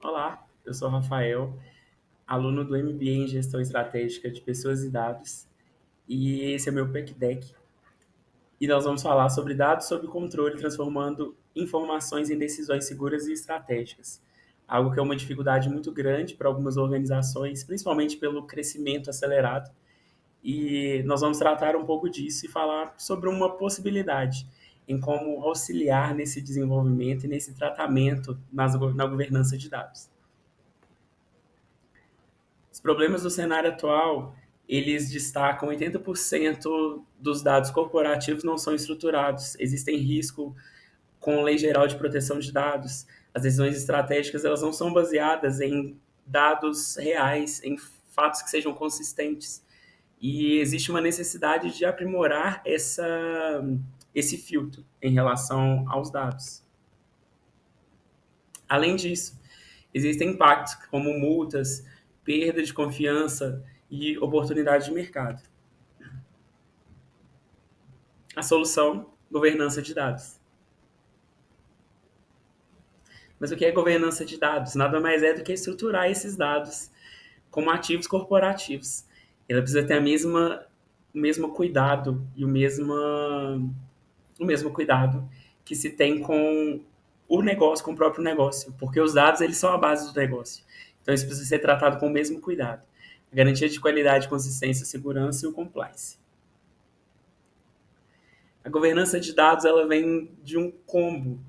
Olá, eu sou o Rafael, aluno do MBA em Gestão Estratégica de Pessoas e Dados, e esse é o meu PEC Deck. E nós vamos falar sobre dados sob controle, transformando informações em decisões seguras e estratégicas. Algo que é uma dificuldade muito grande para algumas organizações, principalmente pelo crescimento acelerado. E nós vamos tratar um pouco disso e falar sobre uma possibilidade em como auxiliar nesse desenvolvimento e nesse tratamento na governança de dados. Os problemas do cenário atual, eles destacam 80% dos dados corporativos não são estruturados. Existem risco com lei geral de proteção de dados. As decisões estratégicas, elas não são baseadas em dados reais, em fatos que sejam consistentes. E existe uma necessidade de aprimorar esse filtro em relação aos dados. Além disso, existem impactos como multas, perda de confiança e oportunidade de mercado. A solução, governança de dados. Mas o que é governança de dados? Nada mais é do que estruturar esses dados como ativos corporativos. Ela precisa ter o mesmo cuidado e o mesmo cuidado que se tem com o negócio, com o próprio negócio, porque os dados eles são a base do negócio. Então isso precisa ser tratado com o mesmo cuidado. A garantia de qualidade, consistência, segurança e o compliance. A governança de dados ela vem de um combo.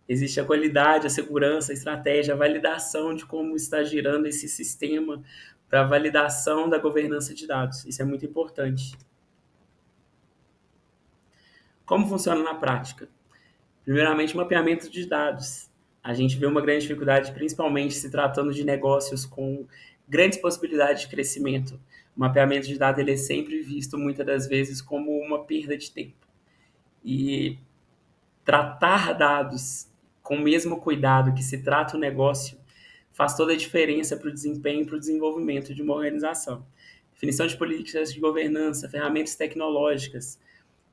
Existe a qualidade, a segurança, a estratégia, a validação de como está girando esse sistema para a validação da governança de dados. Isso é muito importante. Como funciona na prática? Primeiramente, mapeamento de dados. A gente vê uma grande dificuldade, principalmente se tratando de negócios com grandes possibilidades de crescimento. O mapeamento de dados ele é sempre visto, muitas das vezes, como uma perda de tempo. E tratar dados com o mesmo cuidado que se trata o negócio faz toda a diferença para o desempenho e para o desenvolvimento de uma organização. Definição de políticas de governança, ferramentas tecnológicas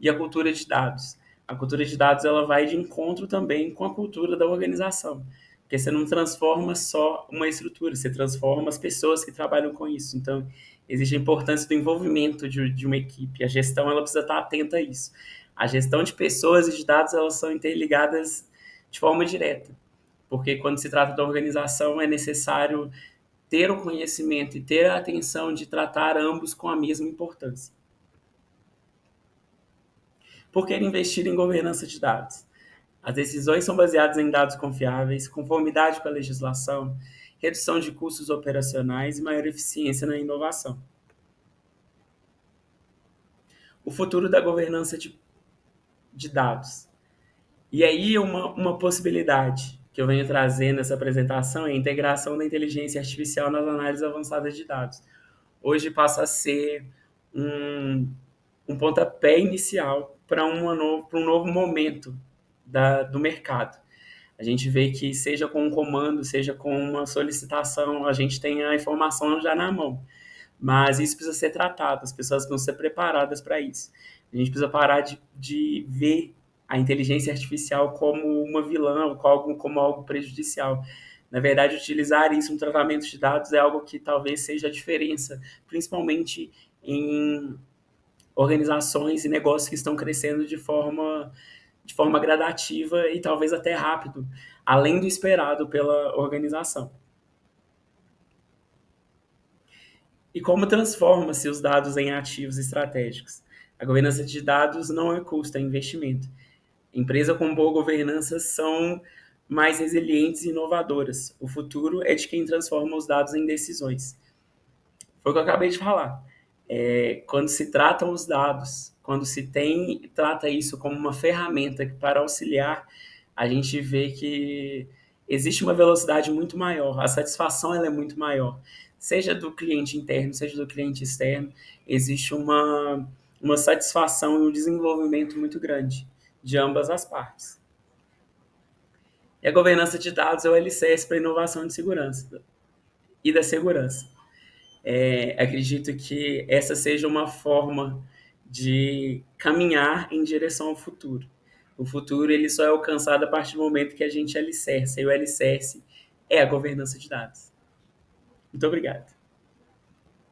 e a cultura de dados. A cultura de dados ela vai de encontro também com a cultura da organização, porque você não transforma só uma estrutura, você transforma as pessoas que trabalham com isso. Então, existe a importância do envolvimento de uma equipe. A gestão ela precisa estar atenta a isso. A gestão de pessoas e de dados elas são interligadas de forma direta, porque quando se trata da organização é necessário ter o conhecimento e ter a atenção de tratar ambos com a mesma importância. Por que investir em governança de dados? As decisões são baseadas em dados confiáveis, conformidade com a legislação, redução de custos operacionais e maior eficiência na inovação. O futuro da governança de dados. E aí uma possibilidade que eu venho trazer nessa apresentação é a integração da inteligência artificial nas análises avançadas de dados. Hoje passa a ser um, um pontapé inicial para um novo momento do mercado. A gente vê que seja com um comando, seja com uma solicitação, a gente tem a informação já na mão. Mas isso precisa ser tratado, as pessoas precisam ser preparadas para isso. A gente precisa parar de ver a inteligência artificial como uma vilã, como algo prejudicial. Na verdade, utilizar isso no tratamento de dados é algo que talvez seja a diferença, principalmente em organizações e negócios que estão crescendo de forma gradativa e talvez até rápido, além do esperado pela organização. E como transforma-se os dados em ativos estratégicos? A governança de dados não é custo, é investimento. Empresas com boa governança são mais resilientes e inovadoras. O futuro é de quem transforma os dados em decisões. Foi o que eu acabei de falar. Quando se tratam os dados, quando trata isso como uma ferramenta para auxiliar, a gente vê que existe uma velocidade muito maior, a satisfação ela é muito maior, seja do cliente interno, seja do cliente externo, existe uma satisfação e um desenvolvimento muito grande de ambas as partes. E a governança de dados é o alicerce para a inovação de segurança e da segurança. Acredito que essa seja uma forma de caminhar em direção ao futuro. O futuro ele só é alcançado a partir do momento que a gente alicerça, e o alicerce é a governança de dados. Muito obrigado.